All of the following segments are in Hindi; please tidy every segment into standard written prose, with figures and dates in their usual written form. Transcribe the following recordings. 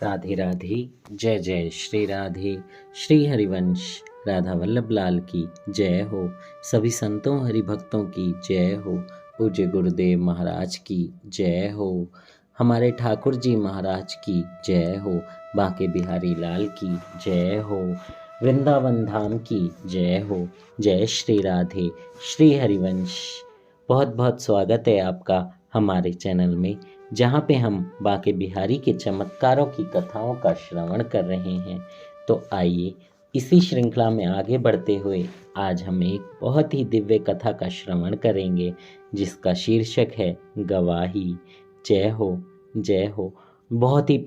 राधे राधे। जय जय श्री राधे। श्री हरिवंश राधा वल्लभ लाल की जय हो। सभी संतों हरिभक्तों की जय हो। पूज्य गुरुदेव महाराज की जय हो। हमारे ठाकुर जी महाराज की जय हो। बांके बिहारी लाल की जय हो। वृंदावन धाम की जय हो। जय श्री राधे। श्री हरिवंश। बहुत बहुत स्वागत है आपका हमारे चैनल में, जहाँ पे हम बांके बिहारी के चमत्कारों की कथाओं का श्रवण कर रहे हैं। तो आइए इसी श्रृंखला में आगे बढ़ते हुए आज हम एक बहुत ही दिव्य कथा का श्रवण करेंगे, जिसका शीर्षक है गवाही। जय हो, जय हो। बहुत ही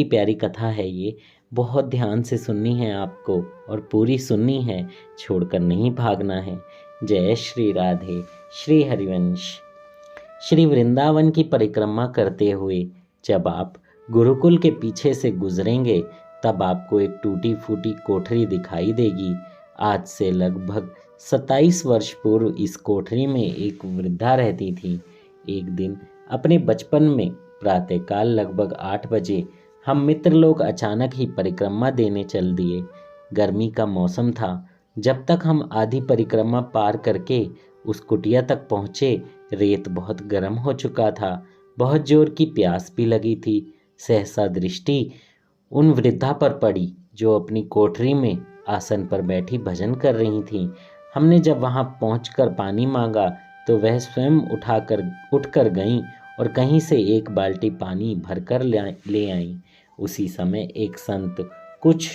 प्यारी कथा है ये। बहुत ध्यान से सुननी है आपको और पूरी सुननी है, छोड़कर नहीं भागना है। जय श्री राधे। श्री हरिवंश। श्री वृंदावन की परिक्रमा करते हुए जब आप गुरुकुल के पीछे से गुजरेंगे, तब आपको एक टूटी फूटी कोठरी दिखाई देगी। आज से लगभग 27 वर्ष पूर्व इस कोठरी में एक वृद्धा रहती थी। एक दिन अपने बचपन में प्रातःकाल लगभग 8 बजे हम मित्र लोग अचानक ही परिक्रमा देने चल दिए। गर्मी का मौसम था। जब तक हम आधी परिक्रमा पार करके उस कुटिया तक पहुँचे, रेत बहुत गर्म हो चुका था। बहुत जोर की प्यास भी लगी थी। सहसा दृष्टि उन वृद्धा पर पड़ी, जो अपनी कोठरी में आसन पर बैठी भजन कर रही थी। हमने जब वहां पहुंचकर पानी मांगा तो वह स्वयं उठकर गईं और कहीं से एक बाल्टी पानी भरकर ले आईं। उसी समय एक संत कुछ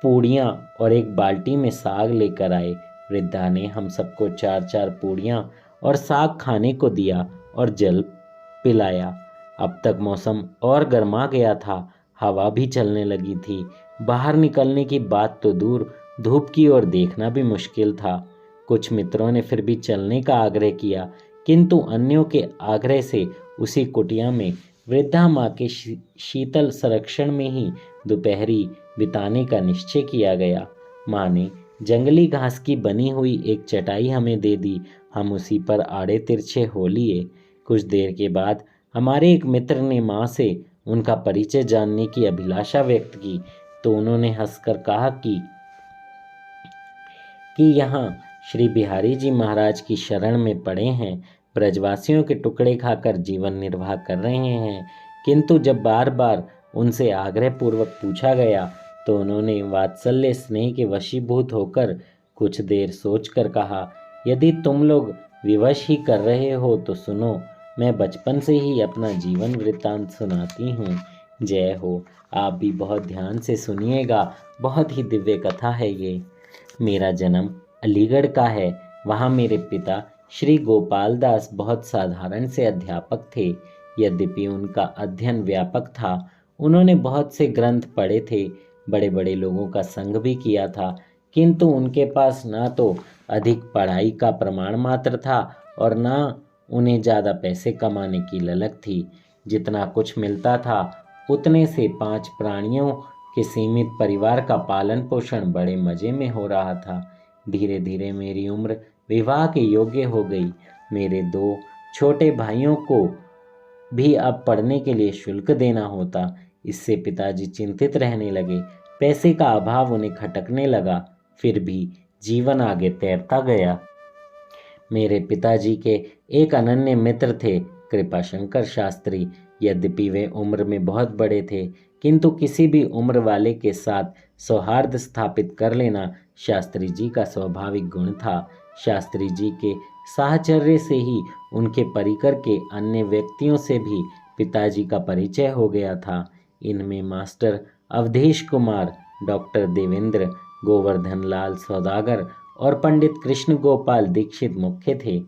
पूड़ियाँ और एक बाल्टी में साग लेकर आए। वृद्धा ने हम सबको 4-4 पूड़ियाँ और साग खाने को दिया और जल पिलाया। अब तक मौसम और गर्मा गया था। हवा भी चलने लगी थी। बाहर निकलने की बात तो दूर, धूप की ओर देखना भी मुश्किल था। कुछ मित्रों ने फिर भी चलने का आग्रह किया, किंतु अन्यों के आग्रह से उसी कुटिया में वृद्धा माँ के शीतल संरक्षण में ही दोपहरी बिताने का निश्चय किया गया। माँ ने जंगली घास की बनी हुई एक चटाई हमें दे दी। हम उसी पर आड़े तिरछे हो लिए। कुछ देर के बाद हमारे एक मित्र ने माँ से उनका परिचय जानने की अभिलाषा व्यक्त की, तो उन्होंने हंसकर कहा कि यहाँ श्री बिहारी जी महाराज की शरण में पड़े हैं, ब्रजवासियों के टुकड़े खाकर जीवन निर्वाह कर रहे हैं। किंतु जब बार बार उनसे आग्रह पूर्वक पूछा गया, तो उन्होंने वात्सल्य स्नेह के वशीभूत होकर कुछ देर सोचकर कहा, यदि तुम लोग विवश ही कर रहे हो तो सुनो, मैं बचपन से ही अपना जीवन वृत्तांत सुनाती हूँ। जय हो। आप भी बहुत ध्यान से सुनिएगा। बहुत ही दिव्य कथा है ये। मेरा जन्म अलीगढ़ का है। वहाँ मेरे पिता श्री गोपाल दास बहुत साधारण से अध्यापक थे। यद्यपि उनका अध्ययन व्यापक था। उन्होंने बहुत से ग्रंथ पढ़े थे, बड़े बड़े लोगों का संग भी किया था, किंतु उनके पास ना तो अधिक पढ़ाई का प्रमाण मात्र था और ना उन्हें ज़्यादा पैसे कमाने की ललक थी। जितना कुछ मिलता था उतने से 5 प्राणियों के सीमित परिवार का पालन पोषण बड़े मज़े में हो रहा था। धीरे धीरे मेरी उम्र विवाह के योग्य हो गई। मेरे 2 छोटे भाइयों को भी अब पढ़ने के लिए शुल्क देना होता। इससे पिताजी चिंतित रहने लगे। पैसे का अभाव उन्हें खटकने लगा। फिर भी जीवन आगे तैरता गया। मेरे पिताजी के एक अनन्य मित्र थे, कृपाशंकर शास्त्री। यद्यपि वे उम्र में बहुत बड़े थे, किंतु किसी भी उम्र वाले के साथ सौहार्द स्थापित कर लेना शास्त्री जी का स्वाभाविक गुण था। शास्त्री जी के साहचर्य से ही उनके परिकर के अन्य व्यक्तियों से भी पिताजी का परिचय हो गया था। इनमें मास्टर अवधेश कुमार, डॉक्टर देवेंद्र, गोवर्धन लाल सौदागर और पंडित कृष्ण गोपाल दीक्षित मुख्य थे।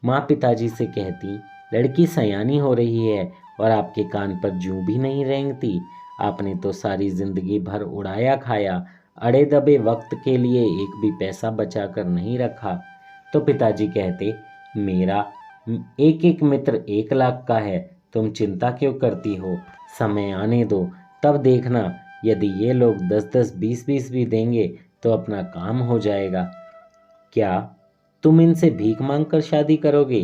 माँ पिताजी से कहती, लड़की सयानी हो रही है और आपके कान पर जूं भी नहीं रेंगती। आपने तो सारी जिंदगी भर उड़ाया खाया, अड़े दबे वक्त के लिए एक भी पैसा बचा कर नहीं रखा। तो पिताजी कहते, मेरा एक एक मित्र 1 लाख का है, तुम चिंता क्यों करती हो? समय आने दो, तब देखना। यदि ये लोग 10-10, 20-20 भी देंगे तो अपना काम हो जाएगा। क्या तुम इनसे भीख मांगकर शादी करोगे?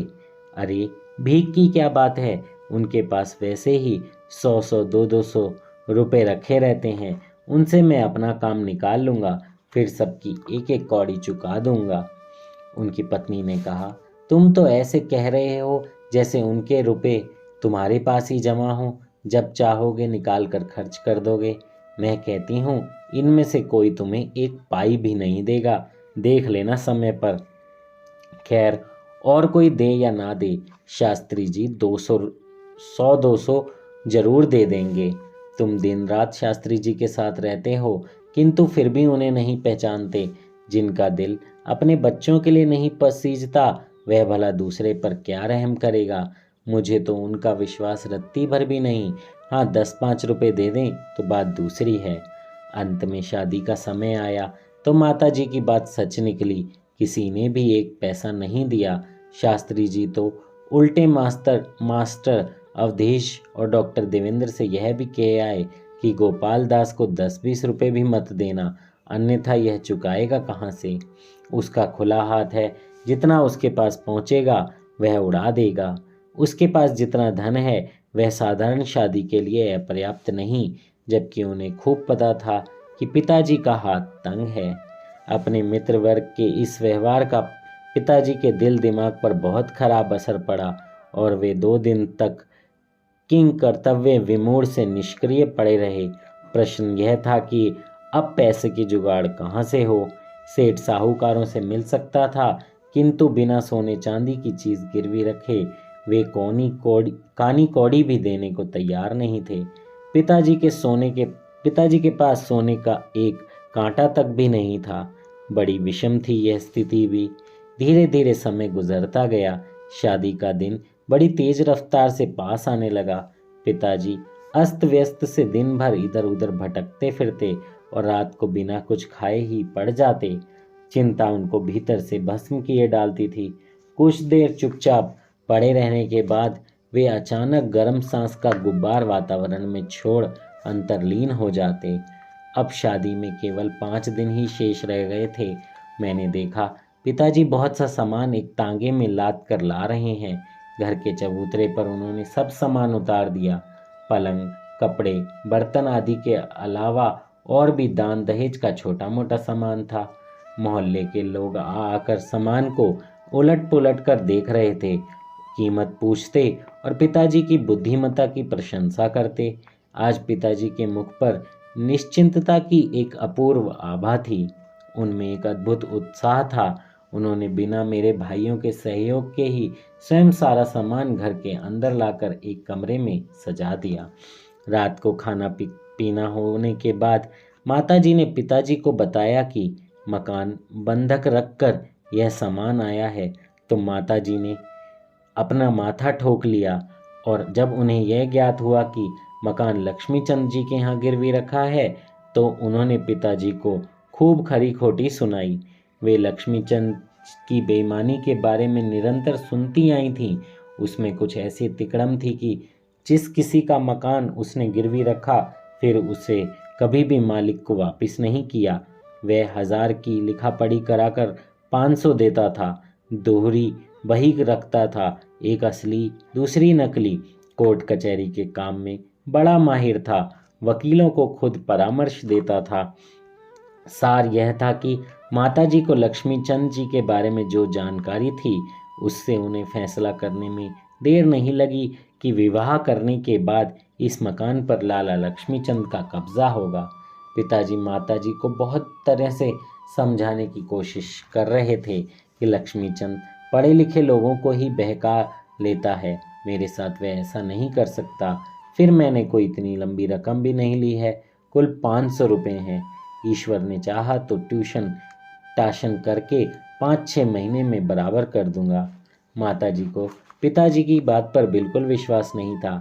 अरे भीख की क्या बात है, उनके पास वैसे ही 100-100, 200 रुपए रखे रहते हैं, उनसे मैं अपना काम निकाल लूँगा, फिर सबकी एक एक कौड़ी चुका दूँगा। उनकी पत्नी ने कहा, तुम तो ऐसे कह रहे हो जैसे उनके रुपए तुम्हारे पास ही जमा हो, जब चाहोगे निकाल कर खर्च कर दोगे। मैं कहती हूँ इनमें से कोई तुम्हें एक पाई भी नहीं देगा, देख लेना समय पर। खैर, और कोई दे या ना दे, शास्त्री जी 200 100-200 जरूर दे देंगे। तुम दिन रात शास्त्री जी के साथ रहते हो, किंतु फिर भी उन्हें नहीं पहचानते। जिनका दिल अपने बच्चों के लिए नहीं पसीजता, वह भला दूसरे पर क्या रहम करेगा। मुझे तो उनका विश्वास रत्ती भर भी नहीं। हाँ, 10-5 रुपए दे दें तो बात दूसरी है। अंत में शादी का समय आया तो माता जी की बात सच निकली। किसी ने भी एक पैसा नहीं दिया। शास्त्री जी तो उल्टे मास्टर अवधेश और डॉक्टर देवेंद्र से यह भी कह आए कि गोपाल दास को 10-20 रुपए भी मत देना, अन्यथा यह चुकाएगा कहाँ से। उसका खुला हाथ है, जितना उसके पास पहुँचेगा वह उड़ा देगा। उसके पास जितना धन है वह साधारण शादी के लिए अपर्याप्त नहीं, जबकि उन्हें खूब पता था कि पिताजी का हाथ तंग है। अपने मित्र वर्ग के इस व्यवहार का पिताजी के दिल दिमाग पर बहुत खराब असर पड़ा और वे 2 दिन तक किंग कर्तव्य विमूढ़ से निष्क्रिय पड़े रहे। प्रश्न यह था कि अब पैसे की जुगाड़ कहाँ से हो। सेठ साहूकारों से मिल सकता था, किंतु बिना सोने चांदी की चीज गिरवी रखे वे कानी कौड़ी भी देने को तैयार नहीं थे। पिताजी के पास सोने का एक कांटा तक भी नहीं था। बड़ी विषम थी यह स्थिति भी। धीरे धीरे समय गुजरता गया। शादी का दिन बड़ी तेज रफ्तार से पास आने लगा। पिताजी अस्त व्यस्त से दिन भर इधर उधर भटकते फिरते और रात को बिना कुछ खाए ही पड़ जाते। चिंता उनको भीतर से भस्म किए डालती थी। कुछ देर चुपचाप पड़े रहने के बाद वे अचानक गर्म सांस का गुब्बार वातावरण में छोड़ अंतर्लीन हो जाते। अब शादी में केवल 5 दिन ही शेष रह गए थे। मैंने देखा पिताजी बहुत सा सामान एक तांगे में लाद कर ला रहे हैं। घर के चबूतरे पर उन्होंने सब सामान उतार दिया। पलंग, कपड़े, बर्तन आदि के अलावा और भी दान दहेज का छोटा मोटा सामान था। मोहल्ले के लोग आकर सामान को उलट पुलट कर देख रहे थे, कीमत पूछते और पिताजी की बुद्धिमत्ता की प्रशंसा करते। आज पिताजी के मुख पर निश्चिंतता की एक अपूर्व आभा थी। उनमें एक अद्भुत उत्साह था। उन्होंने बिना मेरे भाइयों के सहयोग के ही स्वयं सारा सामान घर के अंदर लाकर एक कमरे में सजा दिया। रात को खाना पीना होने के बाद माताजी ने पिताजी को बताया कि मकान बंधक रखकर यह सामान आया है, तो माताजी ने अपना माथा ठोक लिया। और जब उन्हें यह ज्ञात हुआ कि मकान लक्ष्मीचंद जी के यहाँ गिरवी रखा है, तो उन्होंने पिताजी को खूब खरी खोटी सुनाई। वे लक्ष्मीचंद की बेईमानी के बारे में निरंतर सुनती आई थीं। उसमें कुछ ऐसी तिकड़म थी कि जिस किसी का मकान उसने गिरवी रखा, फिर उसे कभी भी मालिक को वापस नहीं किया। वह 1000 की लिखा पढ़ी कराकर 500 देता था। दोहरी बही रखता था, एक असली दूसरी नकली। कोर्ट कचहरी के काम में बड़ा माहिर था। वकीलों को खुद परामर्श देता था। सार यह था कि माताजी को लक्ष्मीचंद जी के बारे में जो जानकारी थी, उससे उन्हें फैसला करने में देर नहीं लगी कि विवाह करने के बाद इस मकान पर लाला लक्ष्मीचंद का कब्जा होगा। पिताजी माताजी को बहुत तरह से समझाने की कोशिश कर रहे थे कि लक्ष्मीचंद पढ़े लिखे लोगों को ही बहका लेता है, मेरे साथ वह ऐसा नहीं कर सकता। फिर मैंने कोई इतनी लंबी रकम भी नहीं ली है, कुल 500 रुपये हैं। ईश्वर ने चाहा तो ट्यूशन टाशन करके 5-6 महीने में बराबर कर दूंगा। माताजी को पिताजी की बात पर बिल्कुल विश्वास नहीं था।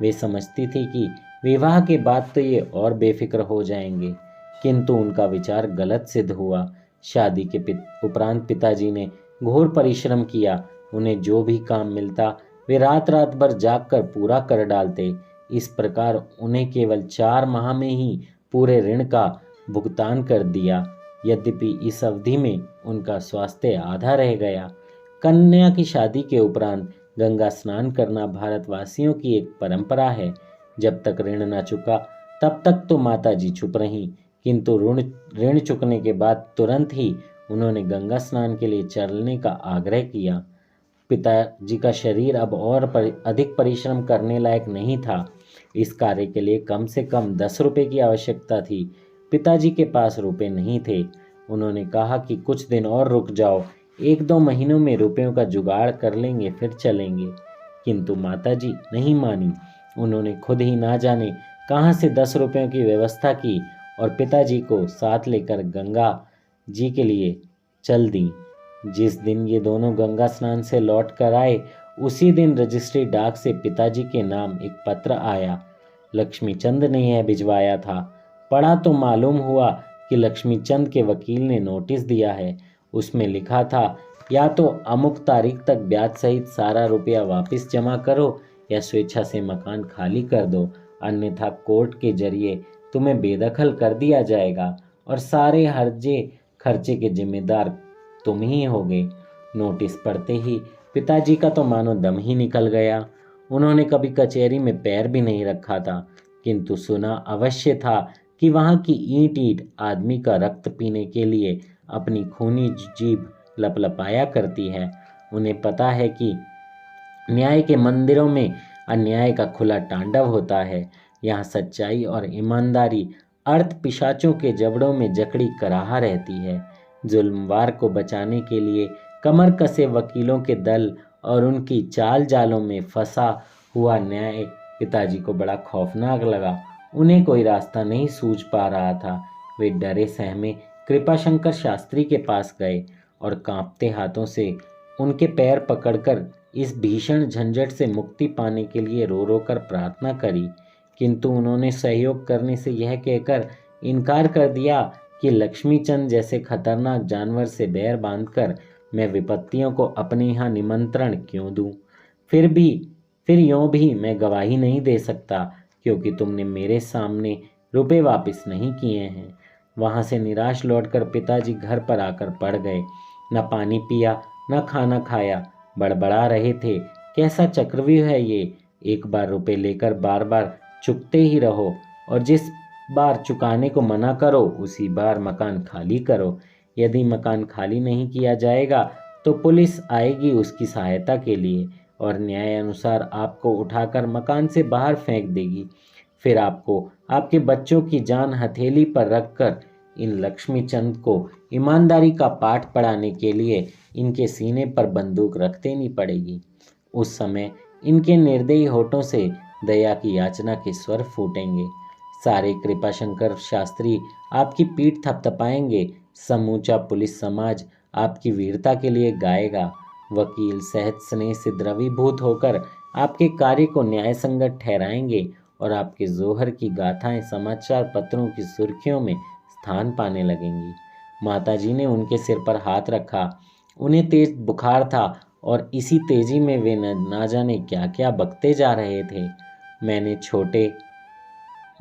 वे समझती थी कि विवाह के बाद तो ये और बेफिक्र हो जाएंगे, किंतु उनका विचार गलत सिद्ध हुआ। शादी के उपरांत पिताजी ने घोर परिश्रम किया। उन्हें जो भी काम मिलता वे रात रात भर जाग कर पूरा कर डालते। इस प्रकार उन्हें केवल 4 माह में ही पूरे ऋण का भुगतान कर दिया। यद्यपि इस अवधि में उनका स्वास्थ्य आधा रह गया। कन्या की शादी के उपरांत गंगा स्नान करना भारतवासियों की एक परंपरा है। जब तक ऋण न चुका तब तक तो माताजी चुप रहीं, किंतु ऋण ऋण चुकने के बाद तुरंत ही उन्होंने गंगा स्नान के लिए चलने का आग्रह किया। पिताजी का शरीर अब और अधिक परिश्रम करने लायक नहीं था। इस कार्य के लिए कम से कम 10 रुपये की आवश्यकता थी। पिताजी के पास रुपए नहीं थे। उन्होंने कहा कि कुछ दिन और रुक जाओ, 1-2 महीनों में रुपयों का जुगाड़ कर लेंगे, फिर चलेंगे। किंतु माताजी नहीं मानी। उन्होंने खुद ही ना जाने कहाँ से 10 रुपयों की व्यवस्था की और पिताजी को साथ लेकर गंगा जी के लिए चल दी। जिस दिन ये दोनों गंगा स्नान से लौट कर आए, उसी दिन रजिस्ट्री डाक से पिताजी के नाम एक पत्र आया। लक्ष्मीचंद ने यह भिजवाया था। पढ़ा तो मालूम हुआ कि लक्ष्मीचंद के वकील ने नोटिस दिया है। उसमें लिखा था, या तो अमुक तारीख तक ब्याज सहित सारा रुपया वापस जमा करो या स्वेच्छा से मकान खाली कर दो, अन्यथा कोर्ट के जरिए तुम्हें बेदखल कर दिया जाएगा और सारे हर्जे खर्चे के जिम्मेदार तुम ही होगे। नोटिस पढ़ते ही पिताजी का तो मानो दम ही निकल गया। उन्होंने कभी कचहरी में पैर भी नहीं रखा था, किंतु सुना अवश्य था कि वहाँ की ईंट ईंट आदमी का रक्त पीने के लिए अपनी खूनी जीभ लपलपाया करती है। उन्हें पता है कि न्याय के मंदिरों में अन्याय का खुला तांडव होता है। यहाँ सच्चाई और ईमानदारी अर्थ पिशाचों के जबड़ों में जकड़ी कराहा रहती है। जुल्मवार को बचाने के लिए कमर कसे वकीलों के दल और उनकी चाल जालों में फंसा हुआ न्याय पिताजी को बड़ा खौफनाक लगा। उन्हें कोई रास्ता नहीं सूझ पा रहा था। वे डरे सहमे कृपाशंकर शास्त्री के पास गए और कांपते हाथों से उनके पैर पकड़कर इस भीषण झंझट से मुक्ति पाने के लिए रो रो कर प्रार्थना करी, किंतु उन्होंने सहयोग करने से यह कहकर इनकार कर दिया कि लक्ष्मीचंद जैसे खतरनाक जानवर से बैर बांधकर मैं विपत्तियों को अपने यहाँ निमंत्रण क्यों दूं? फिर यूं भी मैं गवाही नहीं दे सकता, क्योंकि तुमने मेरे सामने रुपए वापस नहीं किए हैं। वहाँ से निराश लौटकर पिताजी घर पर आकर पड़ गए। न पानी पिया, न खाना खाया, बड़बड़ा रहे थे। कैसा चक्रव्यूह है ये? एक बार रुपए लेकर बार बार चुकते ही रहो और जिस बार चुकाने को मना करो उसी बार मकान खाली करो। यदि मकान खाली नहीं किया जाएगा तो पुलिस आएगी उसकी सहायता के लिए और न्याय अनुसार आपको उठाकर मकान से बाहर फेंक देगी। फिर आपको आपके बच्चों की जान हथेली पर रखकर इन लक्ष्मीचंद को ईमानदारी का पाठ पढ़ाने के लिए इनके सीने पर बंदूक रख देनी पड़ेगी। उस समय इनके निर्दयी होठों से दया की याचना के स्वर फूटेंगे। सारे कृपाशंकर शास्त्री आपकी पीठ थपथपाएंगे। समूचा पुलिस समाज आपकी वीरता के लिए गाएगा। वकील सहज स्नेह से द्रवीभूत होकर आपके कार्य को न्याय संगत ठहराएंगे और आपके जोहर की गाथाएं समाचार पत्रों की सुर्खियों में स्थान पाने लगेंगी। माताजी ने उनके सिर पर हाथ रखा। उन्हें तेज बुखार था और इसी तेजी में वे ना जाने क्या क्या बकते जा रहे थे। मैंने छोटे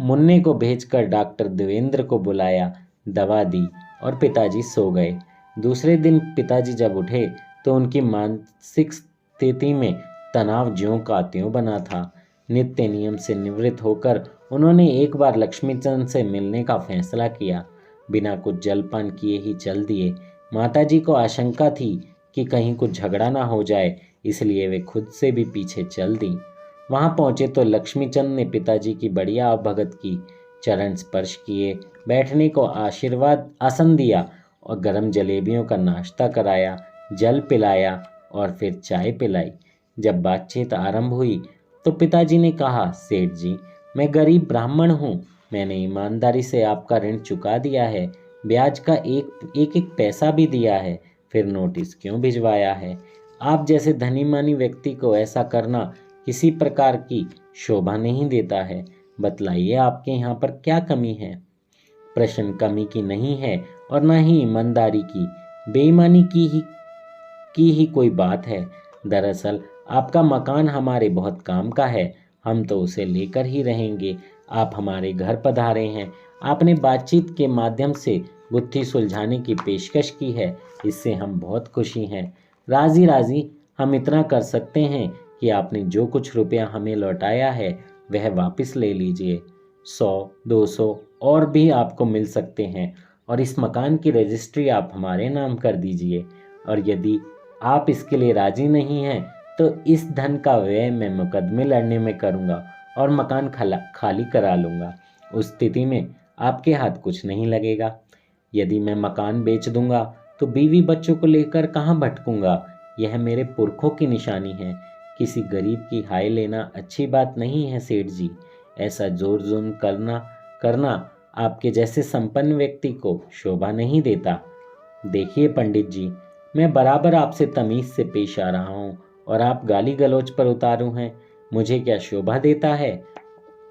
मुन्ने को भेजकर डॉक्टर देवेंद्र को बुलाया, दवा दी और पिताजी सो गए। दूसरे दिन पिताजी जब उठे तो उनकी मानसिक स्थिति में तनाव ज्यों का त्यों बना था। नित्य नियम से निवृत्त होकर उन्होंने एक बार लक्ष्मीचंद से मिलने का फैसला किया। बिना कुछ जलपान किए ही चल दिए। माताजी को आशंका थी कि कहीं कुछ झगड़ा ना हो जाए, इसलिए वे खुद से भी पीछे चल दी। वहां पहुंचे तो लक्ष्मीचंद ने पिताजी की बढ़िया भगत की, चरण स्पर्श किए, बैठने को आशीर्वाद आसन दिया और गरम जलेबियों का नाश्ता कराया, जल पिलाया और फिर चाय पिलाई। जब बातचीत आरंभ हुई तो पिताजी ने कहा, सेठ जी, मैं गरीब ब्राह्मण हूँ। मैंने ईमानदारी से आपका ऋण चुका दिया है, ब्याज का एक पैसा भी दिया है, फिर नोटिस क्यों भिजवाया है? आप जैसे धनी मानी व्यक्ति को ऐसा करना किसी प्रकार की शोभा नहीं देता है। बतलाइए, आपके यहाँ पर क्या कमी है? प्रश्न कमी की नहीं है और न ही ईमानदारी की, बेईमानी की ही कोई बात है। दरअसल आपका मकान हमारे बहुत काम का है, हम तो उसे लेकर ही रहेंगे। आप हमारे घर पधारे हैं, आपने बातचीत के माध्यम से गुत्थी सुलझाने की पेशकश की है, इससे हम बहुत खुशी हैं। राजी राजी हम इतना कर सकते हैं कि आपने जो कुछ रुपया हमें लौटाया है वह वापस ले लीजिए। 100, 200 और भी आपको मिल सकते हैं, और इस मकान की रजिस्ट्री आप हमारे नाम कर दीजिए। और यदि आप इसके लिए राजी नहीं हैं तो इस धन का व्यय मैं मुकदमे लड़ने में करूँगा और मकान खाली करा लूँगा। उस स्थिति में आपके हाथ कुछ नहीं लगेगा। यदि मैं मकान बेच दूंगा तो बीवी बच्चों को लेकर कहाँ भटकूंगा। यह मेरे पुरखों की निशानी है। किसी गरीब की हाय लेना अच्छी बात नहीं है सेठ जी। ऐसा जोर जुल्म करना आपके जैसे संपन्न व्यक्ति को शोभा नहीं देता। देखिए पंडित जी, मैं बराबर आपसे तमीज से पेश आ रहा हूँ और आप गाली गलौज पर उतारू हैं। मुझे क्या शोभा देता है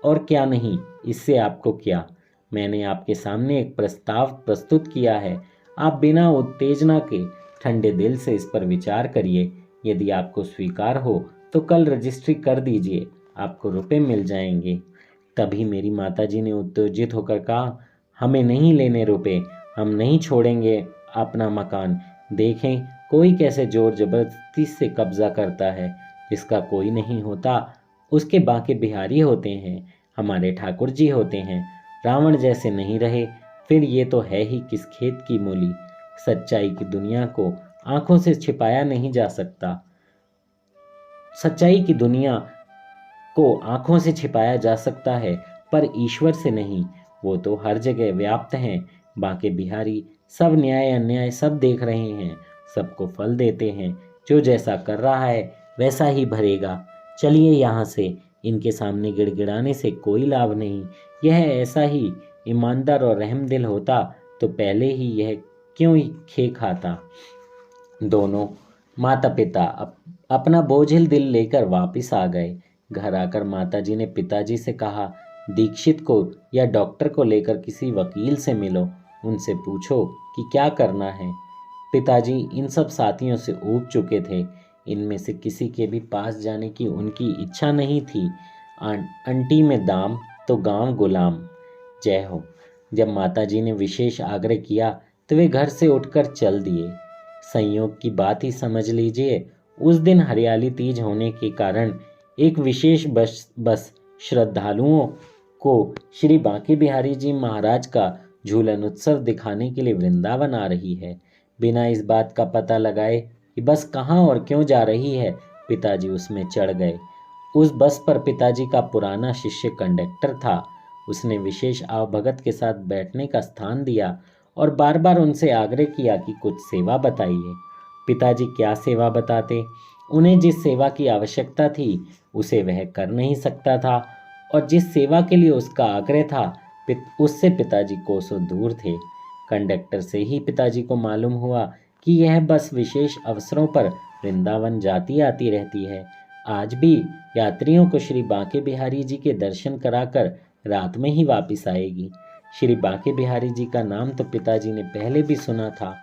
और क्या नहीं, इससे आपको क्या। मैंने आपके सामने एक प्रस्ताव प्रस्तुत किया है। आप बिना उत्तेजना के ठंडे दिल से इस पर विचार करिए। यदि आपको स्वीकार हो तो कल रजिस्ट्री कर दीजिए, आपको रुपए मिल जाएंगे। तभी मेरी माताजी ने उत्तेजित होकर कहा, हमें नहीं लेने रुपए, हम नहीं छोड़ेंगे अपना मकान। देखें कोई कैसे जोर जबरदस्ती से कब्जा करता है। जिसका कोई नहीं होता उसके बाके बिहारी होते हैं, हमारे ठाकुर जी होते हैं। रावण जैसे नहीं रहे फिर ये तो है ही किस खेत की मूली। सच्चाई की दुनिया को आंखों से छिपाया नहीं जा सकता। सच्चाई की दुनिया को आंखों से छिपाया जा सकता है पर ईश्वर से नहीं। वो तो हर जगह व्याप्त हैं। बाके बिहारी सब न्याय अन्याय सब देख रहे हैं, सबको फल देते हैं। जो जैसा कर रहा है वैसा ही भरेगा। चलिए यहाँ से, इनके सामने गिड़गिड़ाने से कोई लाभ नहीं। यह ऐसा ही ईमानदार और रहमदिल होता तो पहले ही यह क्यों ही खे खाता। दोनों माता पिता अपना बोझिल दिल लेकर वापस आ गए। घर आकर माताजी ने पिताजी से कहा, दीक्षित को या डॉक्टर को लेकर किसी वकील से मिलो, उनसे पूछो कि क्या करना है। पिताजी इन सब साथियों से ऊब चुके थे। इनमें से किसी के भी पास जाने की उनकी इच्छा नहीं थी। अंटी में दाम तो गांव गुलाम। जय हो। जब माताजी ने विशेष आग्रह किया तो वे घर से उठकर चल दिए। संयोग की बात ही समझ लीजिए, उस दिन हरियाली तीज होने के कारण एक विशेष बस श्रद्धालुओं को श्री बांके बिहारी जी महाराज का झूलन उत्सव दिखाने के लिए वृंदावन आ रही है। बिना इस बात का पता लगाए कि बस कहाँ और क्यों जा रही है, पिताजी उसमें चढ़ गए। उस बस पर पिताजी का पुराना शिष्य कंडक्टर था। उसने विशेष आवभगत के साथ बैठने का स्थान दिया और बार बार उनसे आग्रह किया कि कुछ सेवा बताइए। पिताजी क्या सेवा बताते। उन्हें जिस सेवा की आवश्यकता थी उसे वह कर नहीं सकता था, और जिस सेवा के लिए उसका आग्रह था उससे पिताजी कोसों दूर थे। कंडक्टर से ही पिताजी को मालूम हुआ कि यह बस विशेष अवसरों पर वृंदावन जाती आती रहती है। आज भी यात्रियों को श्री बांके बिहारी जी के दर्शन कराकर रात में ही वापस आएगी। श्री बांके बिहारी जी का नाम तो पिताजी ने पहले भी सुना था,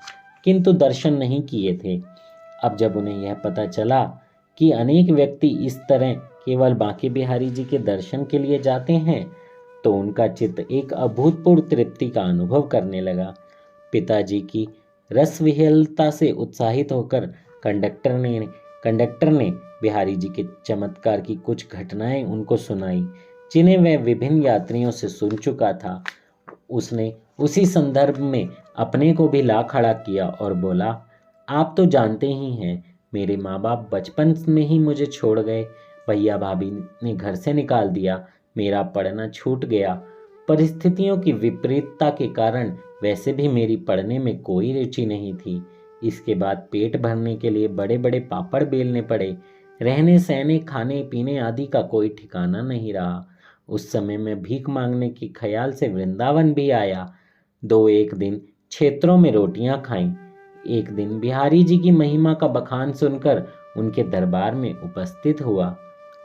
किंतु दर्शन नहीं किए थे। अब जब उन्हें यह पता चला कि अनेक व्यक्ति इस तरह केवल बांके बिहारी जी के दर्शन के लिए जाते हैं, तो उनका चित्त एक अभूतपूर्व तृप्ति का अनुभव करने लगा। पिताजी की रसविहलता से उत्साहित होकर कंडक्टर ने बिहारी जी के चमत्कार की कुछ घटनाएं उनको सुनाई, जिन्हें वह विभिन्न यात्रियों से सुन चुका था। उसने उसी संदर्भ में अपने को भी ला खड़ा किया और बोला, आप तो जानते ही हैं, मेरे माँ बाप बचपन में ही मुझे छोड़ गए। भैया भाभी ने घर से निकाल दिया। मेरा पढ़ना छूट गया। परिस्थितियों की विपरीतता के कारण वैसे भी मेरी पढ़ने में कोई रुचि नहीं थी। इसके बाद पेट भरने के लिए बड़े बड़े पापड़ बेलने पड़े। रहने सहने खाने पीने आदि का कोई ठिकाना नहीं रहा। उस समय मैं भीख मांगने के ख्याल से वृंदावन भी आया। 2-1 दिन क्षेत्रों में रोटियां खाईं। एक दिन बिहारी जी की महिमा का बखान सुनकर उनके दरबार में उपस्थित हुआ।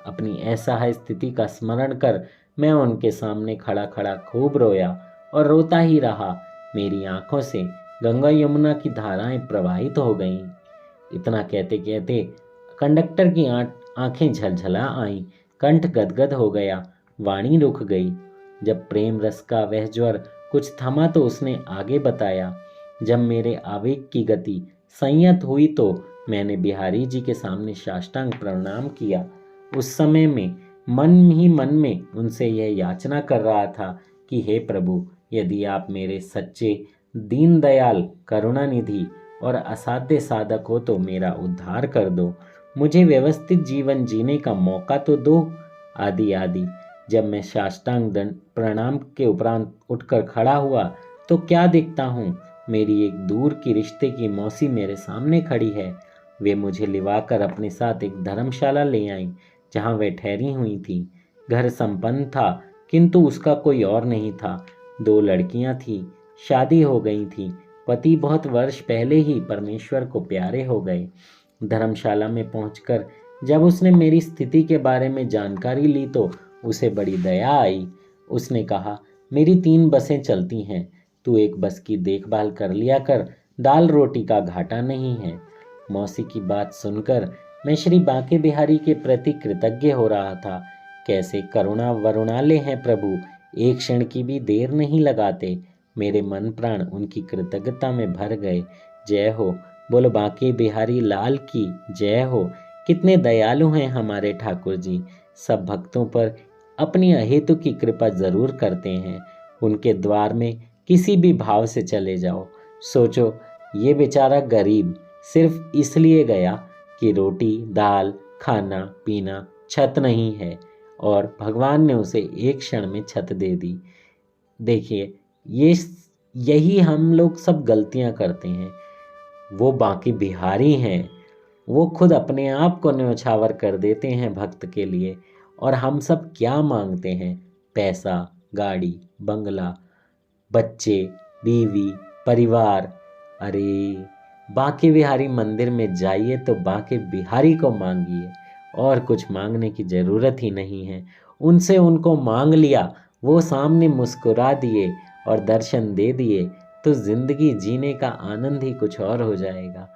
अपनी असहाय स्थिति का स्मरण कर मैं उनके सामने खड़ा खड़ा खूब रोया और रोता ही रहा। मेरी आंखों से गंगा यमुना की धाराएं प्रवाहित हो गईं। इतना कहते कहते कंडक्टर की आंखें झलझला आईं, कंठ गदगद हो गया, वाणी रुक गई। जब प्रेम रस का वह ज्वर कुछ थमा तो उसने आगे बताया, जब मेरे आवेग की गति संयत हुई तो मैंने बिहारी जी के सामने साष्टांग प्रणाम किया। उस समय में मन ही मन में उनसे यह याचना कर रहा था कि हे प्रभु, यदि आप मेरे सच्चे दीन दयाल करुणानिधि और असाध्य साधक हो तो मेरा उद्धार कर दो, मुझे व्यवस्थित जीवन जीने का मौका तो दो। आदि आदि। जब मैं साष्टांग दंड प्रणाम के उपरांत उठकर खड़ा हुआ तो क्या देखता हूँ, मेरी एक दूर की रिश्ते की मौसी मेरे सामने खड़ी है। वे मुझे लिवाकर अपने साथ एक धर्मशाला ले आईं जहाँ वे ठहरी हुई थी। घर संपन्न था किंतु उसका कोई और नहीं था। 2 लड़कियां थीं, शादी हो गई थी। पति बहुत वर्ष पहले ही परमेश्वर को प्यारे हो गए। धर्मशाला में पहुंचकर जब उसने मेरी स्थिति के बारे में जानकारी ली तो उसे बड़ी दया आई। उसने कहा, मेरी 3 बसें चलती हैं, तू एक बस की देखभाल कर लिया कर, दाल रोटी का घाटा नहीं है। मौसी की बात सुनकर मैं श्री बांके बिहारी के प्रति कृतज्ञ हो रहा था। कैसे करुणा वरुणाले हैं प्रभु, एक क्षण की भी देर नहीं लगाते। मेरे मन प्राण उनकी कृतज्ञता में भर गए। जय हो, बोलो बांके बिहारी लाल की जय हो। कितने दयालु हैं हमारे ठाकुर जी, सब भक्तों पर अपनी अहेतु की कृपा जरूर करते हैं। उनके द्वार में किसी भी भाव से चले जाओ, सोचो ये बेचारा गरीब सिर्फ इसलिए गया कि रोटी दाल खाना पीना छत नहीं है और भगवान ने उसे एक क्षण में छत दे दी। देखिए, यही हम लोग सब गलतियां करते हैं। वो बांके बिहारी हैं, वो खुद अपने आप को न्यौछावर कर देते हैं भक्त के लिए, और हम सब क्या मांगते हैं, पैसा, गाड़ी, बंगला, बच्चे, बीवी, परिवार। अरे बांके बिहारी मंदिर में जाइए तो बांके बिहारी को मांगिए, और कुछ मांगने की जरूरत ही नहीं है। उनसे उनको मांग लिया, वो सामने मुस्कुरा दिए और दर्शन दे दिए तो जिंदगी जीने का आनंद ही कुछ और हो जाएगा।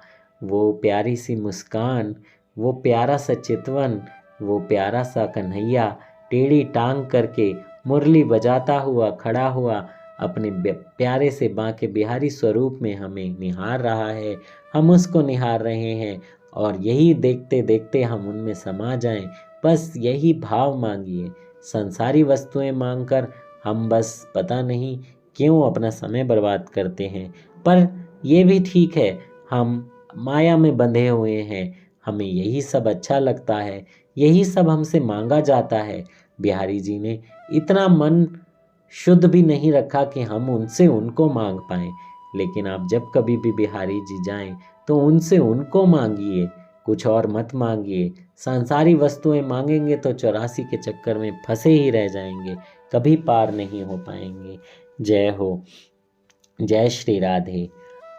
वो प्यारी सी मुस्कान, वो प्यारा सा चितवन, वो प्यारा सा कन्हैया टेढ़ी टांग करके मुरली बजाता हुआ खड़ा हुआ अपने प्यारे से बांके बिहारी स्वरूप में हमें निहार रहा है। हम उसको निहार रहे हैं और यही देखते देखते हम उनमें समा जाएं। बस यही भाव मांगिए। संसारी वस्तुएं मांगकर हम बस पता नहीं क्यों अपना समय बर्बाद करते हैं। पर यह भी ठीक है, हम माया में बंधे हुए हैं, हमें यही सब अच्छा लगता है, यही सब हमसे मांगा जाता है। बिहारी जी ने इतना मन शुद्ध भी नहीं रखा कि हम उनसे उनको मांग पाएं। लेकिन आप जब कभी भी बिहारी जी जाएं तो उनसे उनको मांगिए, कुछ और मत मांगिए। सांसारी वस्तुएं मांगेंगे तो 84 के चक्कर में फंसे ही रह जाएंगे, कभी पार नहीं हो पाएंगे। जय हो, जय श्री राधे।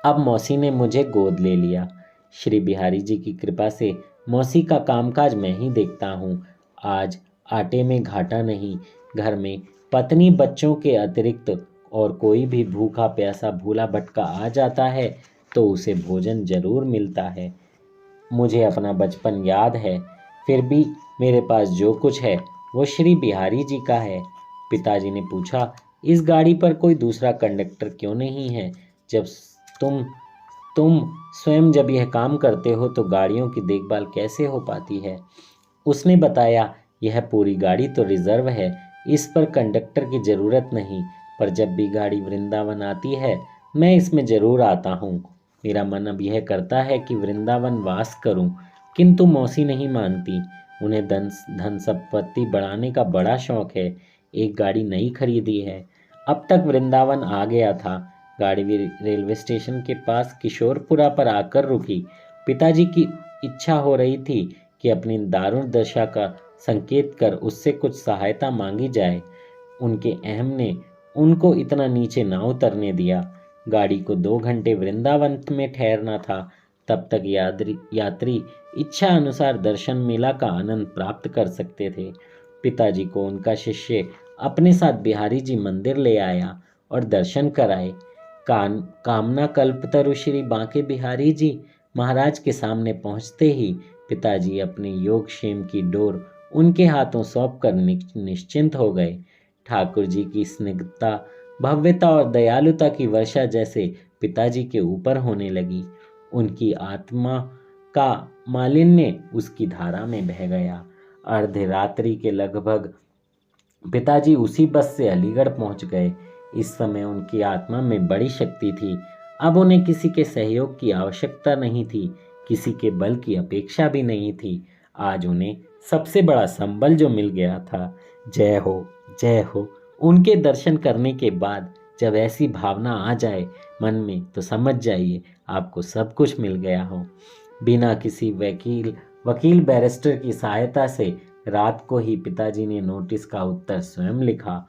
अब मौसी ने मुझे गोद ले लिया। श्री बिहारी जी की कृपा से मौसी का कामकाज मैं ही देखता हूँ। आज आटे में घाटा नहीं। घर में पत्नी बच्चों के अतिरिक्त और कोई भी भूखा प्यासा भूला भटका आ जाता है तो उसे भोजन जरूर मिलता है। मुझे अपना बचपन याद है, फिर भी मेरे पास जो कुछ है वो श्री बिहारी जी का है। पिताजी ने पूछा, इस गाड़ी पर कोई दूसरा कंडक्टर क्यों नहीं है? जब तुम स्वयं जब यह काम करते हो तो गाड़ियों की देखभाल कैसे हो पाती है? उसने बताया, यह पूरी गाड़ी तो रिजर्व है, इस पर कंडक्टर की जरूरत नहीं, पर जब भी गाड़ी वृंदावन आती है मैं इसमें जरूर आता हूँ। मेरा मन अब यह करता है कि वृंदावन वास करूं, किंतु मौसी नहीं मानती। उन्हें धन संपत्ति बढ़ाने का बड़ा शौक है। एक गाड़ी नई खरीदी है। अब तक वृंदावन आ गया था। गाड़ी रेलवे स्टेशन के पास किशोरपुरा पर आकर रुकी। पिताजी की इच्छा हो रही थी कि अपनी दारुण दशा का संकेत कर उससे कुछ सहायता मांगी जाए। उनके अहम ने उनको इतना नीचे ना उतरने दिया। गाड़ी को 2 घंटे वृंदावन में ठहरना था। तब तक यात्री इच्छा अनुसार दर्शन मेला का आनंद प्राप्त कर सकते थे। पिताजी को उनका शिष्य अपने साथ बिहारी जी मंदिर ले आया और दर्शन कराए। कामना कल्पतरु श्री बांके बिहारी जी महाराज के सामने पहुंचते ही पिताजी अपने योगक्षेम की डोर उनके हाथों सौंपकर निश्चिंत हो गए। ठाकुर जी की स्निग्धता, भव्यता और दयालुता की वर्षा जैसे पिताजी के ऊपर होने लगी। उनकी आत्मा का मालिन्य उसकी धारा में बह गया। अर्ध रात्रि के लगभग पिताजी उसी बस से अलीगढ़ पहुंच गए। इस समय उनकी आत्मा में बड़ी शक्ति थी। अब उन्हें किसी के सहयोग की आवश्यकता नहीं थी, किसी के बल की अपेक्षा भी नहीं थी। आज उन्हें सबसे बड़ा संबल जो मिल गया था। जय हो, जय हो। उनके दर्शन करने के बाद जब ऐसी भावना आ जाए मन में तो समझ जाइए आपको सब कुछ मिल गया हो। बिना किसी वकील बैरिस्टर की सहायता से रात को ही पिताजी ने नोटिस का उत्तर स्वयं लिखा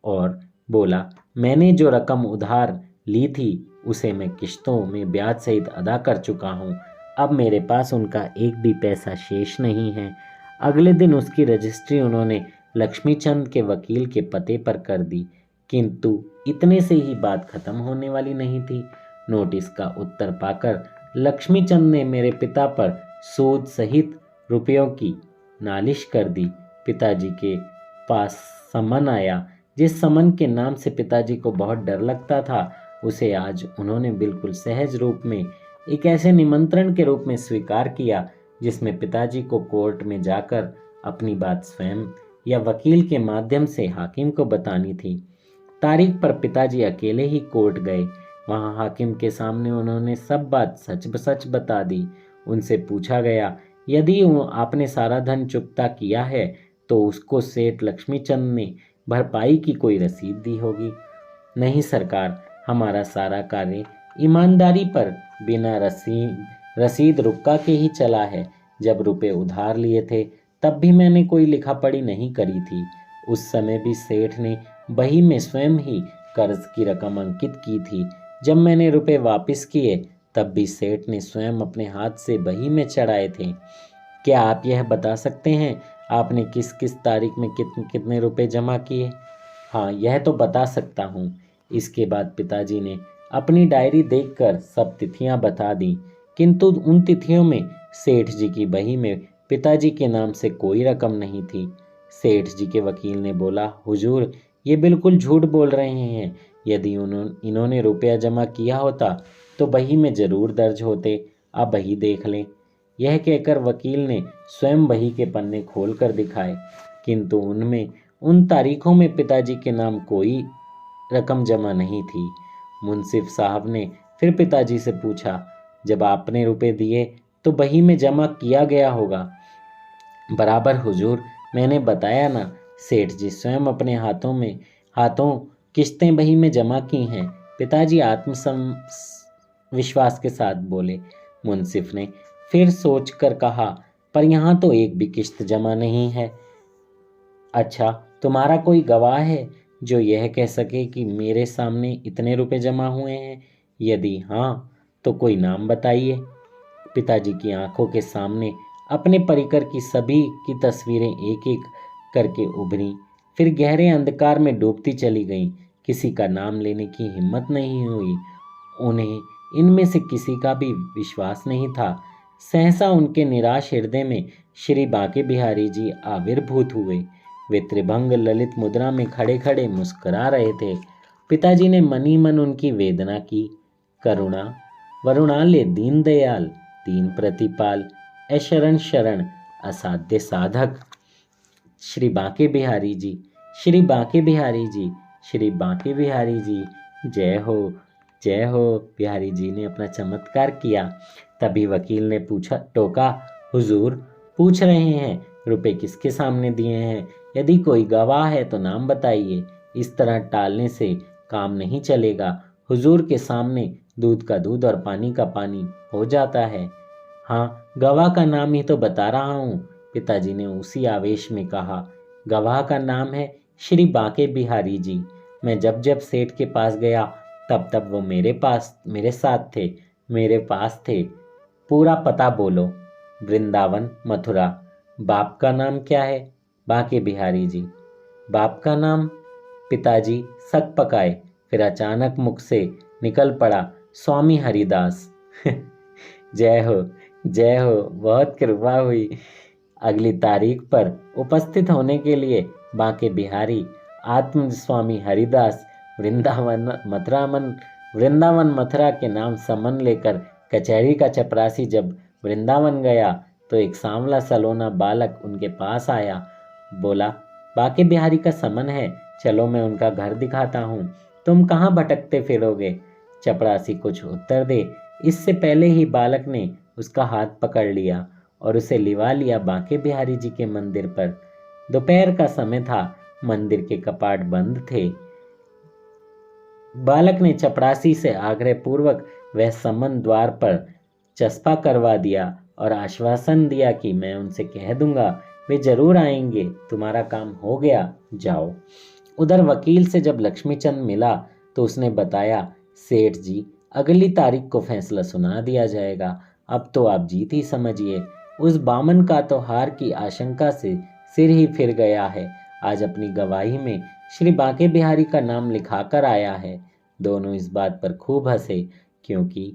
और बोला, मैंने जो रकम उधार ली थी उसे मैं किश्तों में ब्याज सहित अदा कर चुका हूँ। अब मेरे पास उनका एक भी पैसा शेष नहीं है। अगले दिन उसकी रजिस्ट्री उन्होंने लक्ष्मीचंद के वकील के पते पर कर दी, किंतु इतने से ही बात खत्म होने वाली नहीं थी। नोटिस का उत्तर पाकर लक्ष्मीचंद ने मेरे पिता पर सूद सहित रुपयों की नालिश कर दी। पिताजी के पास समन आया। जिस समन के नाम से पिताजी को बहुत डर लगता था, उसे आज उन्होंने बिल्कुल सहज रूप में एक ऐसे निमंत्रण के रूप में स्वीकार किया जिसमें पिताजी को कोर्ट में जाकर अपनी बात स्वयं या वकील के माध्यम से हाकिम को बतानी थी। तारीख पर पिताजी अकेले ही कोर्ट गए। वहां हाकिम के सामने उन्होंने सब बात सच सच बता दी। उनसे पूछा गया, यदि आपने सारा धन चुकता किया है तो उसको सेठ लक्ष्मीचंद ने भरपाई की कोई रसीद दी होगी। नहीं सरकार, हमारा सारा कार्य ईमानदारी पर बिना रसीद रुका के ही चला है। जब रुपए उधार लिए थे तब भी मैंने कोई लिखा पढ़ी नहीं करी थी। उस समय भी सेठ ने बही में स्वयं ही कर्ज की रकम अंकित की थी। जब मैंने रुपए वापस किए तब भी सेठ ने स्वयं अपने हाथ से बही में चढ़ाए थे। क्या आप यह बता सकते हैं आपने किस किस तारीख में कितने रुपए जमा किए? हाँ, यह तो बता सकता हूँ। इसके बाद पिताजी ने अपनी डायरी देखकर सब तिथियां बता दी, किंतु उन तिथियों में सेठ जी की बही में पिताजी के नाम से कोई रकम नहीं थी। सेठ जी के वकील ने बोला, हुजूर ये बिल्कुल झूठ बोल रहे हैं। यदि इन्होंने रुपया जमा किया होता तो बही में जरूर दर्ज होते। आप बही देख लें। यह कहकर वकील ने स्वयं बही के पन्ने खोल कर दिखाए, किंतु उनमें उन तारीखों में पिताजी के नाम कोई रकम जमा नहीं थी। मुंसिफ साहब ने फिर पिताजी से पूछा, जब आपने रुपए दिए तो बही में जमा किया गया होगा? बराबर हुजूर, मैंने बताया ना, सेठ जी स्वयं अपने हाथों किश्तें बही में जमा की हैं। पिताजी विश्वास के साथ बोले। मुंसिफ ने फिर सोचकर कहा, पर यहाँ तो एक भी किश्त जमा नहीं है। अच्छा, तुम्हारा कोई गवाह है जो यह कह सके कि मेरे सामने इतने रुपए जमा हुए हैं? यदि हाँ तो कोई नाम बताइए। पिताजी की आंखों के सामने अपने परिकर की सभी की तस्वीरें एक एक करके उभरी, फिर गहरे अंधकार में डूबती चली गईं। किसी का नाम लेने की हिम्मत नहीं हुई। उन्हें इनमें से किसी का भी विश्वास नहीं था। सहसा उनके निराश हृदय में श्री बांके बिहारी जी आविर्भूत हुए। वे त्रिभंग ललित मुद्रा में खड़े खड़े मुस्कुरा रहे थे। पिताजी ने मनी मन उनकी वेदना की। करुणा वरुणाले दीन दयाल, दीन प्रतिपाल, अशरण शरण असाध्य साधक। श्री बांके बिहारी जी, श्री बांके बिहारी जी, श्री बांके बिहारी जी, जय हो, जय हो। बिहारी जी ने अपना चमत्कार किया। तभी वकील ने टोका, हुजूर पूछ रहे हैं रुपए किसके सामने दिए हैं? यदि कोई गवाह है तो नाम बताइए। इस तरह टालने से काम नहीं चलेगा। हुजूर के सामने दूध का दूध और पानी का पानी हो जाता है। हाँ, गवाह का नाम ही तो बता रहा हूँ, पिताजी ने उसी आवेश में कहा। गवाह का नाम है श्री बांके बिहारी जी। मैं जब जब सेठ के पास गया तब तब वो मेरे साथ थे, मेरे पास थे। पूरा पता बोलो। वृंदावन, मथुरा। बाप का नाम क्या है? बांके बिहारी जी। बाप का नाम? पिताजी सक पकाए, फिर अचानक मुख से निकल पड़ा, स्वामी हरिदास। जय हो, जय हो, बहुत कृपा हुई। अगली तारीख पर उपस्थित होने के लिए बांके बिहारी आत्म स्वामी हरिदास वृंदावन मथुरा के नाम समन लेकर कचहरी का चपरासी जब वृंदावन गया तो एक सांवला सलोना बालक उनके पास आया। बोला, बाके बिहारी का समन है, चलो मैं उनका घर दिखाता हूँ। तुम कहाँ भटकते फिरोगे? चपरासी कुछ उत्तर दे इससे पहले ही बालक ने उसका हाथ पकड़ लिया और उसे लिवा लिया बांके बिहारी जी के मंदिर पर। दोपहर का समय था, मंदिर के कपाट बंद थे। बालक ने चपरासी से आग्रह पूर्वक वह सम्मन द्वार पर चस्पा करवा दिया और आश्वासन दिया कि मैं उनसे कह दूंगा, वे जरूर आएंगे, तुम्हारा काम हो गया, जाओ। उधर वकील से जब लक्ष्मीचंद मिला तो उसने बताया, सेठ जी, अगली तारीख को फैसला सुना दिया जाएगा। अब तो आप जीत ही समझिए। उस बामन का तो हार की आशंका से सिर ही फिर गया है। आज अपनी गवाही में श्री बांके बिहारी का नाम लिखाकर आया है। दोनों इस बात पर खूब हंसे, क्योंकि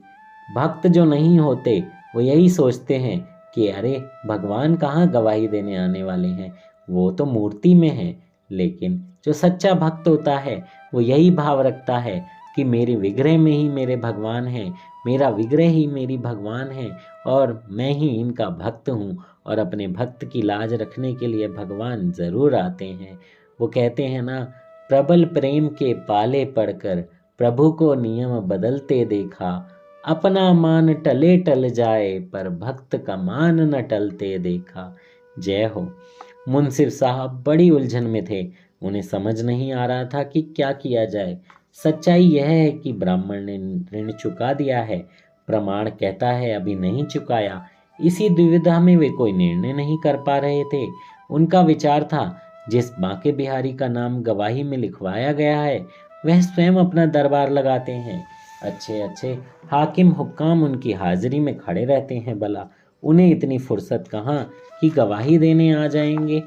भक्त जो नहीं होते वो यही सोचते हैं कि अरे भगवान कहाँ गवाही देने आने वाले हैं, वो तो मूर्ति में है। लेकिन जो सच्चा भक्त होता है वो यही भाव रखता है कि मेरे विग्रह में ही मेरे भगवान हैं, मेरा विग्रह ही मेरी भगवान है और मैं ही इनका भक्त हूँ और अपने भक्त की लाज रखने के लिए भगवान ज़रूर आते हैं। वो कहते हैं ना, प्रबल प्रेम के पाले पड़कर प्रभु को नियम बदलते देखा, अपना मान टले टल जाए पर भक्त का मान न टलते देखा। जय हो। मुंसिफ साहब बड़ी उलझन में थे। उन्हें समझ नहीं आ रहा था कि क्या किया जाए। सच्चाई यह है कि ब्राह्मण ने ऋण चुका दिया है, प्रमाण कहता है अभी नहीं चुकाया। इसी दुविधा में वे कोई निर्णय नहीं कर पा रहे थे। उनका विचार था, जिस बांके बिहारी का नाम गवाही में लिखवाया गया है वह स्वयं अपना दरबार लगाते हैं। अच्छे अच्छे हाकिम हुक्काम उनकी हाजिरी में खड़े रहते हैं, भला उन्हें इतनी फुर्सत कहाँ कि गवाही देने आ जाएंगे।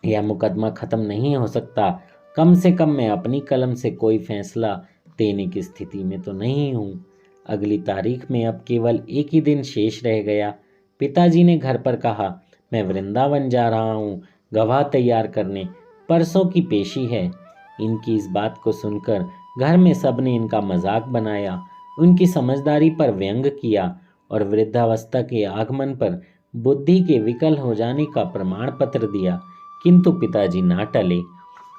यह मुकदमा खत्म नहीं हो सकता। कम से कम मैं अपनी कलम से कोई फैसला देने की स्थिति में तो नहीं हूँ। अगली तारीख में अब केवल एक ही दिन शेष रह गया। पिताजी ने घर पर कहा, मैं वृंदावन जा रहा हूँ गवाह तैयार करने, परसों की पेशी है। इनकी इस बात को सुनकर घर में सबने इनका मजाक बनाया, उनकी समझदारी पर व्यंग किया और वृद्धावस्था के आगमन पर बुद्धि के विकल हो जाने का प्रमाण पत्र दिया। किंतु पिताजी ना टले।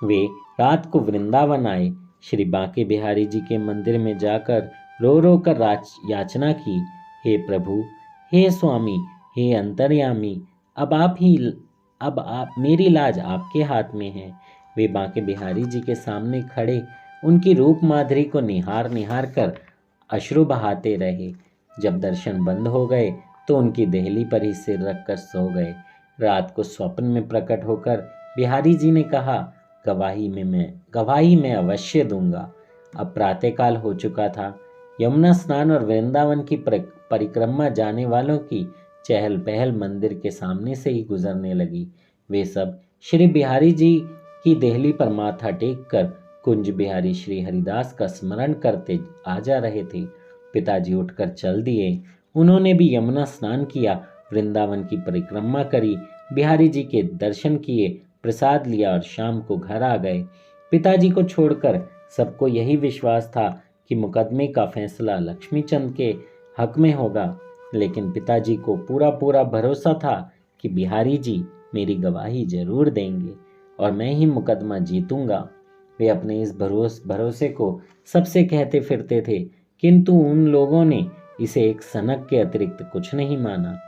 वे रात को वृंदावन आए। श्री बांके बिहारी जी के मंदिर में जाकर रो रो कर याचना की, हे प्रभु, हे स्वामी, हे अंतर्यामी, अब आप मेरी लाज आपके हाथ में है। वे बांके बिहारी जी के सामने खड़े उनकी रूप माधुरी को निहार निहार कर अश्रु बहाते रहे। जब दर्शन बंद हो गए तो उनकी देहली पर ही सिर रखकर सो गए। रात को स्वप्न में प्रकट होकर बिहारी जी ने कहा, गवाही मैं अवश्य दूंगा। अब प्रातःकाल हो चुका था। यमुना स्नान और वृंदावन की परिक्रमा जाने वालों की चहल पहल मंदिर के सामने से ही गुजरने लगी। वे सब श्री बिहारी जी की देहली पर माथा टेक कर कुंज बिहारी श्री हरिदास का स्मरण करते आ जा रहे थे। पिताजी उठकर चल दिए। उन्होंने भी यमुना स्नान किया, वृंदावन की परिक्रमा करी, बिहारी जी के दर्शन किए, प्रसाद लिया और शाम को घर आ गए। पिताजी को छोड़कर सबको यही विश्वास था कि मुकदमे का फैसला लक्ष्मीचंद के हक में होगा, लेकिन पिताजी को पूरा पूरा भरोसा था कि बिहारी जी मेरी गवाही जरूर देंगे और मैं ही मुकदमा जीतूंगा। वे अपने इस भरोसे को सबसे कहते फिरते थे, किंतु उन लोगों ने इसे एक सनक के अतिरिक्त कुछ नहीं माना।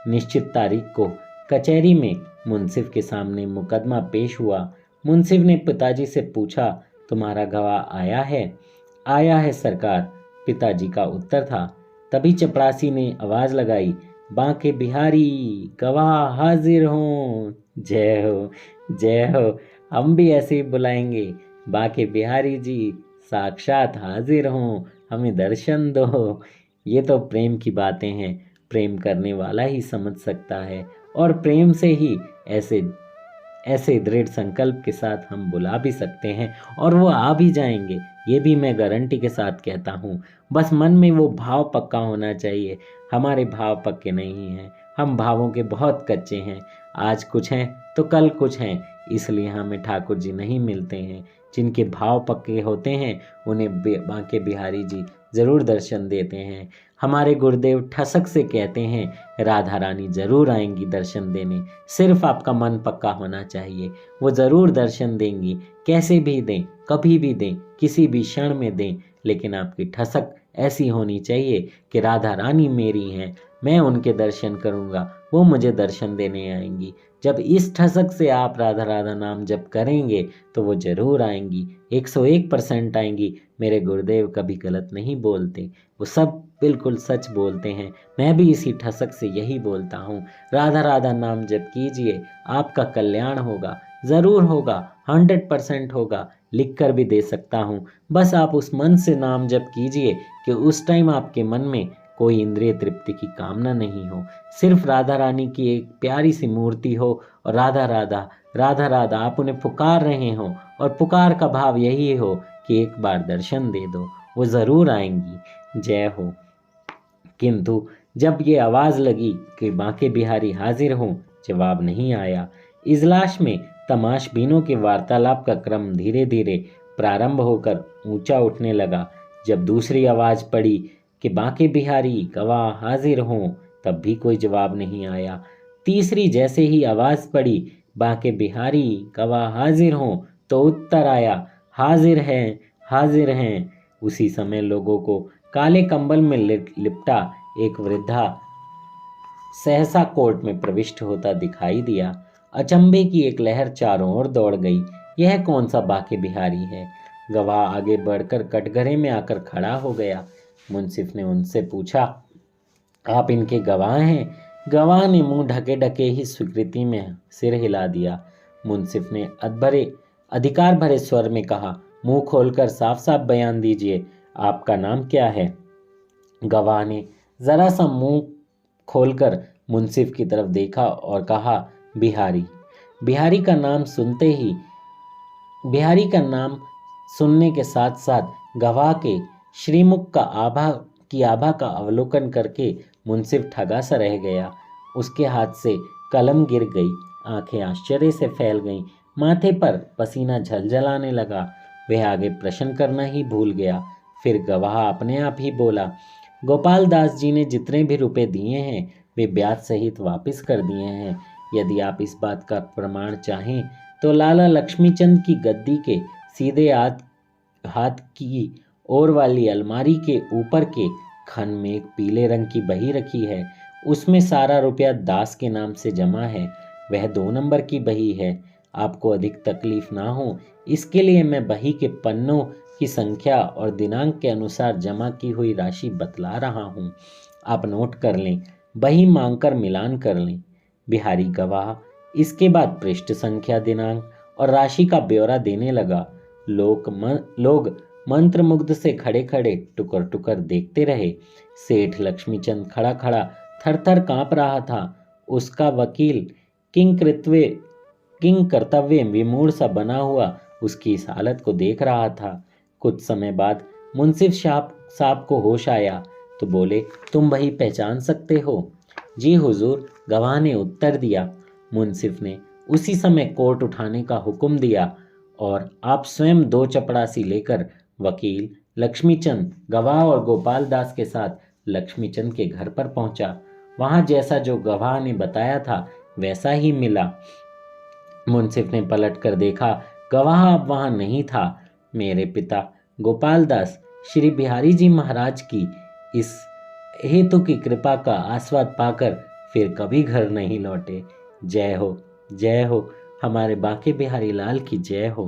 निश्चित तारीख को कचहरी में मुंसिफ के सामने मुकदमा पेश हुआ। मुंसिफ ने पिताजी से पूछा, तुम्हारा गवाह आया है? आया है सरकार, पिताजी का उत्तर था। तभी चपरासी ने आवाज लगाई, बांके बिहारी गवाह हाजिर हों। जय हो, जय हो। हम भी ऐसे ही बुलाएंगे, बांके बिहारी जी साक्षात हाजिर हों, हमें दर्शन दो। ये तो प्रेम की बातें हैं, प्रेम करने वाला ही समझ सकता है और प्रेम से ही ऐसे दृढ़ संकल्प के साथ हम बुला भी सकते हैं और वो आ भी जाएंगे। ये भी मैं गारंटी के साथ कहता हूँ। बस मन में वो भाव पक्का होना चाहिए। हमारे भाव पक्के नहीं हैं, हम भावों के बहुत कच्चे हैं। आज कुछ हैं तो कल कुछ हैं, इसलिए हमें ठाकुर जी नहीं मिलते हैं। जिनके भाव पक्के होते हैं उन्हें बांके बिहारी जी ज़रूर दर्शन देते हैं। हमारे गुरुदेव ठसक से कहते हैं राधा रानी ज़रूर आएंगी दर्शन देने, सिर्फ आपका मन पक्का होना चाहिए। वो ज़रूर दर्शन देंगी, कैसे भी दें, कभी भी दें, किसी भी क्षण में दें, लेकिन आपकी ठसक ऐसी होनी चाहिए कि राधा रानी मेरी हैं, मैं उनके दर्शन करूँगा, वो मुझे दर्शन देने आएंगी। जब इस ठसक से आप राधा राधा नाम जप करेंगे तो वो ज़रूर आएंगी, 101% आएंगी। मेरे गुरुदेव कभी गलत नहीं बोलते, वो सब बिल्कुल सच बोलते हैं। मैं भी इसी ठसक से यही बोलता हूँ। राधा राधा नाम जप कीजिए, आपका कल्याण होगा, ज़रूर होगा, 100% होगा। लिख कर भी दे सकता हूँ। बस आप उस मन से नाम जप कीजिए कि उस टाइम आपके मन में कोई इंद्रिय तृप्ति की कामना नहीं हो, सिर्फ राधा रानी की एक प्यारी सी मूर्ति हो और राधा राधा राधा राधा आप उन्हें पुकार रहे हो और पुकार का भाव यही हो कि एक बार दर्शन दे दो, वो ज़रूर आएंगी। जय हो। किंतु जब ये आवाज़ लगी कि बांके बिहारी हाजिर हों, जवाब नहीं आया। इजलास में तमाशबीनों के वार्तालाप का क्रम धीरे धीरे प्रारंभ होकर ऊंचा उठने लगा। जब दूसरी आवाज़ पड़ी कि बांके बिहारी गवाह हाजिर हों, तब भी कोई जवाब नहीं आया। तीसरी जैसे ही आवाज़ पड़ी बांके बिहारी गवाह हाजिर हों, तो उत्तर आया हाजिर हैं, हाजिर हैं। उसी समय लोगों को काले कंबल में लिपटा एक वृद्धा सहसा कोर्ट में प्रविष्ट होता दिखाई दिया। अचंभे की एक लहर चारों ओर दौड़ गई। यह कौन सा बांके बिहारी है? गवाह आगे बढ़कर कटघरे में आकर खड़ा हो गया। मुंसिफ ने उनसे पूछा, आप इनके गवाह हैं? गवाह ने मुंह ढके ढके ही स्वीकृति में सिर हिला दिया। मुंसिफ ने अधिकार भरे स्वर में कहा, मुंह खोलकर साफ साफ बयान दीजिए, आपका नाम क्या है? गवाह ने जरा सा मुंह खोलकर मुंसिफ की तरफ देखा और कहा, बिहारी। बिहारी का नाम सुनने के साथ साथ गवाह के श्रीमुख का आभा का अवलोकन करके मुंसिफ ठगा सा रह गया। उसके हाथ से कलम गिर गई, आंखें आश्चर्य से फैल गईं, माथे पर पसीना झलझलाने लगा। वह आगे प्रश्न करना ही भूल गया। फिर गवाह अपने आप ही बोला, गोपाल दास जी ने जितने भी रुपए दिए हैं वे ब्याज सहित वापस कर दिए हैं। यदि आप इस बात का प्रमाण चाहें तो लाला लक्ष्मीचंद की गद्दी के सीधे हाथ की ओर वाली अलमारी के ऊपर के खन में एक पीले रंग की बही रखी है। उसमें सारा रुपया दास के नाम से जमा है। वह 2 नंबर की बही है। आपको अधिक तकलीफ ना हो इसके लिए मैं बही के पन्नों की संख्या और दिनांक के अनुसार जमा की हुई राशि बतला रहा हूँ। आप नोट कर लें, बही मांगकर मिलान कर लें। बिहारी गवाह इसके बाद पृष्ठ संख्या, दिनांक और राशि का ब्यौरा देने लगा। लोग मंत्रमुग्ध से खड़े खड़े टुकर टुकर देखते रहे। सेठ लक्ष्मीचंद खड़ा खड़ा थर थर कांप रहा था। उसका वकील किंग कर्तव्य विमूढ़ सा बना हुआ उसकी इस हालत को देख रहा था। कुछ समय बाद मुंसिफ साहब को होश आया तो बोले, तुम वही पहचान सकते हो? जी हुजूर, गवाह ने उत्तर दिया। मुंसिफ ने उसी समय कोर्ट उठाने का हुक्म दिया और आप स्वयं 2 चपड़ासी लेकर वकील लक्ष्मीचंद, गवाह और गोपाल दास के साथ लक्ष्मीचंद के घर पर पहुंचा। वहां जैसा जो गवाह ने बताया था वैसा ही मिला। मुंसिफ ने पलट कर देखा, गवाह अब वहां नहीं था। मेरे पिता गोपाल दास श्री बिहारी जी महाराज की इस हेतु की कृपा का आस्वाद पाकर फिर कभी घर नहीं लौटे। जय हो, जय हो, हमारे बांके बिहारी लाल की जय हो।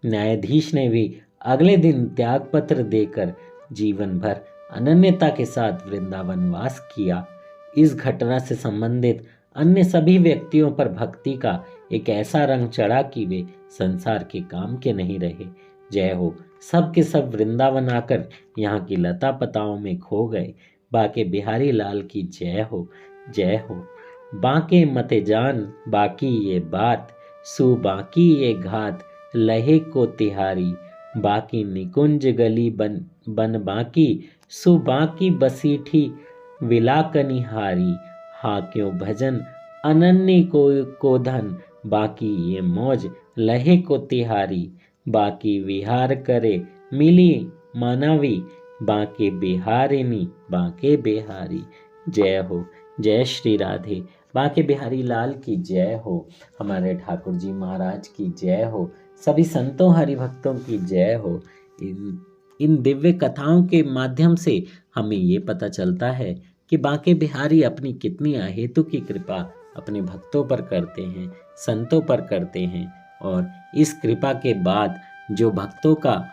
न्यायाधीश ने भी अगले दिन त्यागपत्र देकर जीवन भर अनन्यता के साथ वृंदावन वास किया। इस घटना से संबंधित अन्य सभी व्यक्तियों पर भक्ति का एक ऐसा रंग चढ़ा कि वे संसार के काम के नहीं रहे। जय हो, सब के सब वृंदावन आकर यहाँ की लता पताओं में खो गए। बांके बिहारी लाल की जय हो, जय हो। बांके मते जान बाकी ये बात, सु बाकी ये घात लहे को तिहारी। बाकी निकुंज गली बन बाकी, सु बाकी बसीठी विलाकनी हारी। हाँ क्यों भजन अनन्य को धन, बाकी ये मौज लहे को तिहारी। बाकी विहार करे मिली मानवी, बांके बिहारिनी बांके बिहारी जय हो। जय श्री राधे। बांके बिहारी लाल की जय हो। हमारे ठाकुर जी महाराज की जय हो। सभी संतों हरिभक्तों की जय हो। इन दिव्य कथाओं के माध्यम से हमें ये पता चलता है कि बांके बिहारी अपनी कितनी अहेतु की कृपा अपने भक्तों पर करते हैं, संतों पर करते हैं। और इस कृपा के बाद जो भक्तों का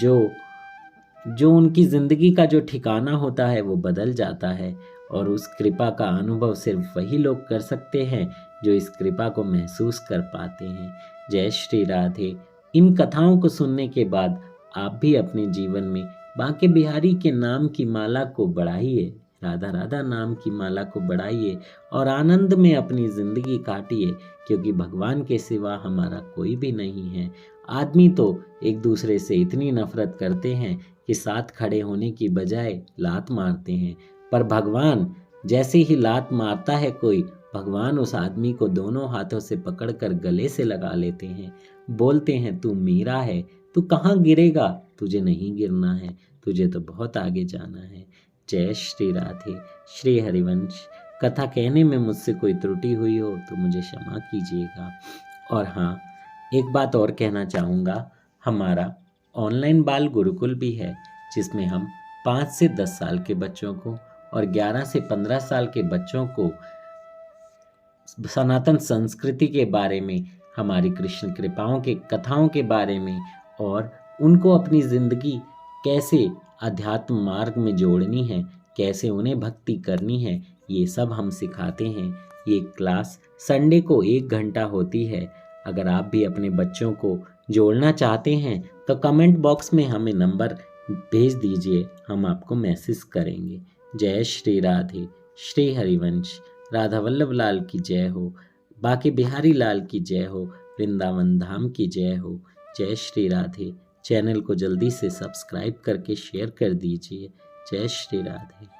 जो उनकी ज़िंदगी का जो ठिकाना होता है वो बदल जाता है। और उस कृपा का अनुभव सिर्फ वही लोग कर सकते हैं जो इस कृपा को महसूस कर पाते हैं। जय श्री राधे। इन कथाओं को सुनने के बाद आप भी अपने जीवन में बांके बिहारी के नाम की माला को बढ़ाइए, राधा राधा नाम की माला को बढ़ाइए और आनंद में अपनी ज़िंदगी काटिए, क्योंकि भगवान के सिवा हमारा कोई भी नहीं है। आदमी तो एक दूसरे से इतनी नफरत करते हैं कि साथ खड़े होने की बजाय लात मारते हैं, पर भगवान जैसे ही लात मारता है कोई, भगवान उस आदमी को दोनों हाथों से पकड़कर गले से लगा लेते हैं, बोलते हैं तू मेरा है, तू कहाँ गिरेगा, तुझे नहीं गिरना है, तुझे तो बहुत आगे जाना है। जय श्री राधे। श्री हरिवंश। कथा कहने में मुझसे कोई त्रुटि हुई हो तो मुझे क्षमा कीजिएगा। और हाँ, एक बात और कहना चाहूँगा, हमारा ऑनलाइन बाल गुरुकुल भी है, जिसमें हम 5 से 10 साल के बच्चों को और 11 से 15 साल के बच्चों को सनातन संस्कृति के बारे में, हमारी कृष्ण कृपाओं के कथाओं के बारे में और उनको अपनी ज़िंदगी कैसे अध्यात्म मार्ग में जोड़नी है, कैसे उन्हें भक्ति करनी है, ये सब हम सिखाते हैं। ये क्लास संडे को 1 घंटा होती है। अगर आप भी अपने बच्चों को जोड़ना चाहते हैं तो कमेंट बॉक्स में हमें नंबर भेज दीजिए, हम आपको मैसेज करेंगे। जय श्री राधे। श्री हरिवंश। राधा वल्लभ लाल की जय हो। बांके बिहारी लाल की जय हो। वृंदावन धाम की जय हो। जय श्री राधे। चैनल को जल्दी से सब्सक्राइब करके शेयर कर दीजिए। जय श्री राधे।